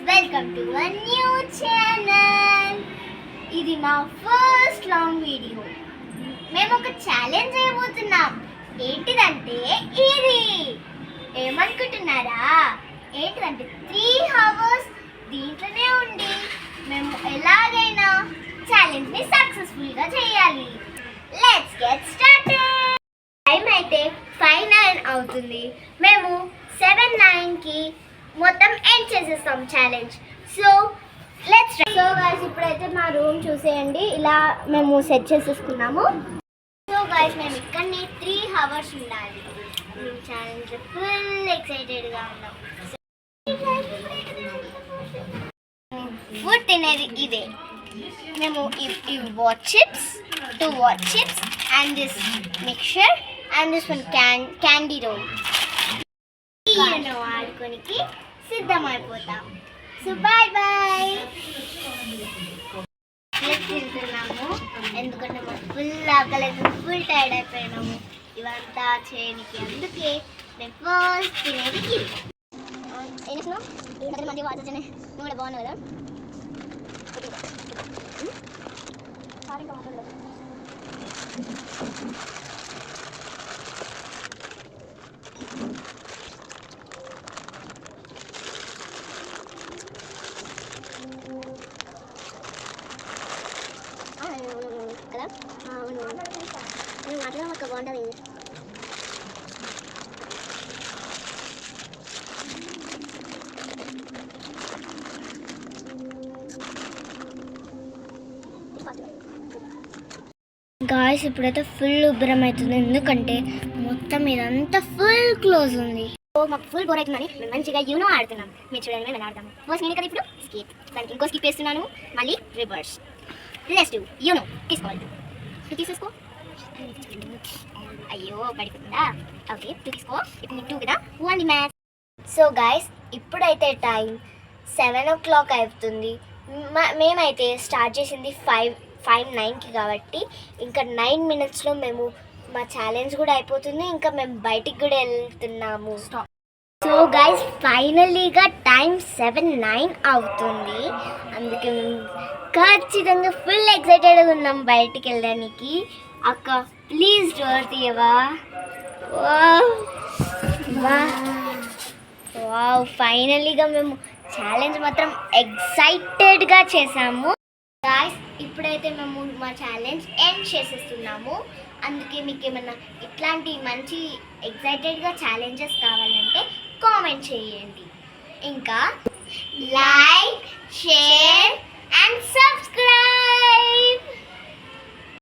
Welcome to a new channel. ఇది మా first long video. మేము ఒక ఛాలెంజ్ చేయబోతున్నాం. ఏంటిదంటే ఇది ఏమనుకుంటున్నారా? ఏంటిదంటే 3 hours దీంట్లోనే ఉండి మేము ఎలాగైనా ఛాలెంజ్ని సక్సెస్ఫుల్గా చేయాలి. Let's get started. టైం అయితే 5:09 అవుతుంది. మేము 7:09కి మొత్తం ఎండ్ చేసేస్తాం challenge. So let's try. So guys ఇప్పుడైతే మా రూమ్ చూసేయండి. ఇలా మేము సెట్ చేసేసుకున్నాము. సో గైస్ మేము ఇక్కడనే 3 hours ఉండాలి. మేము ఛాలెంజ్ ఫుల్ ఎక్సైటెడ్గా ఉన్నాం. ఫుడ్ తినేది ఇదే. మేము ఈ watch chips, 2 watch chips and this mixture and this one candy roll ఆడుకోనికి సిద్ధమైపోతాం. So bye bye. తింటున్నాము ఎందుకంటే మాకు ఫుల్ ఆకలేదు, ఫుల్ టైర్డ్ అయిపోయినాము ఇవంతా చేయడానికి. అందుకే మేము ఫస్ట్ తినేది ఇది. ఏం చేస్తున్నావు? మంచి వాచ్ వచ్చినాయి. నువ్వు కూడా బాగున్నావు కదా? కదా నువ్వు మాట్లాడడం ఒక బాగుంటుంది. గాయస్ ఇప్పుడైతే ఫుల్ ఉబ్బరం అవుతుంది ఎందుకంటే మొత్తం ఇదంతా ఫుల్ క్లోజ్ ఉంది. సో మాకు ఫుల్ బోర్ అవుతుందని మేము మంచిగా యూనో ఆడుతున్నాం. మీరు చూడండి మేము ఎలా ఆడతాము. ఫస్ట్ నేను కదా ఇప్పుడు స్కిప్, దానికి ఇంకో స్కిప్ వేస్తున్నాను, మళ్ళీ రివర్స్. Let's do you know. తీసుకోవాలి, తీసేసుకో. అయ్యో పడిపోతుందా? ఓకే 2 తీసుకో. ఇప్పుడు నేను 2 కదా, 1 మ్యాచ్. సో గాయస్ ఇప్పుడైతే టైం 7 o'clock అవుతుంది. మేమైతే స్టార్ట్ చేసింది 5:09కి కాబట్టి ఇంకా 9 minutesలో మేము మా ఛాలెంజ్ కూడా అయిపోతుంది. ఇంకా మేము బయటికి కూడా వెళ్తున్నాము. సో గైస్ ఫైనలీగా టైం 7:09 అవుతుంది. అందుకే మేము ఖచ్చితంగా ఫుల్ ఎక్సైటెడ్గా ఉన్నాం బయటికి వెళ్ళడానికి. అక్క ప్లీజ్ డోర్ తీయవా? వావ్ ఫైనలీగా మేము ఛాలెంజ్ మాత్రం ఎక్సైటెడ్గా చేసాము. గాయస్ ఇప్పుడైతే మేము మా ఛాలెంజ్ ఎండ్ చేసేస్తున్నాము. అందుకే మీకు ఏమన్నా ఇట్లాంటి మంచి ఎక్సైటెడ్గా ఛాలెంజెస్ కావాలంటే కామెంట్ చేయండి. ఇంకా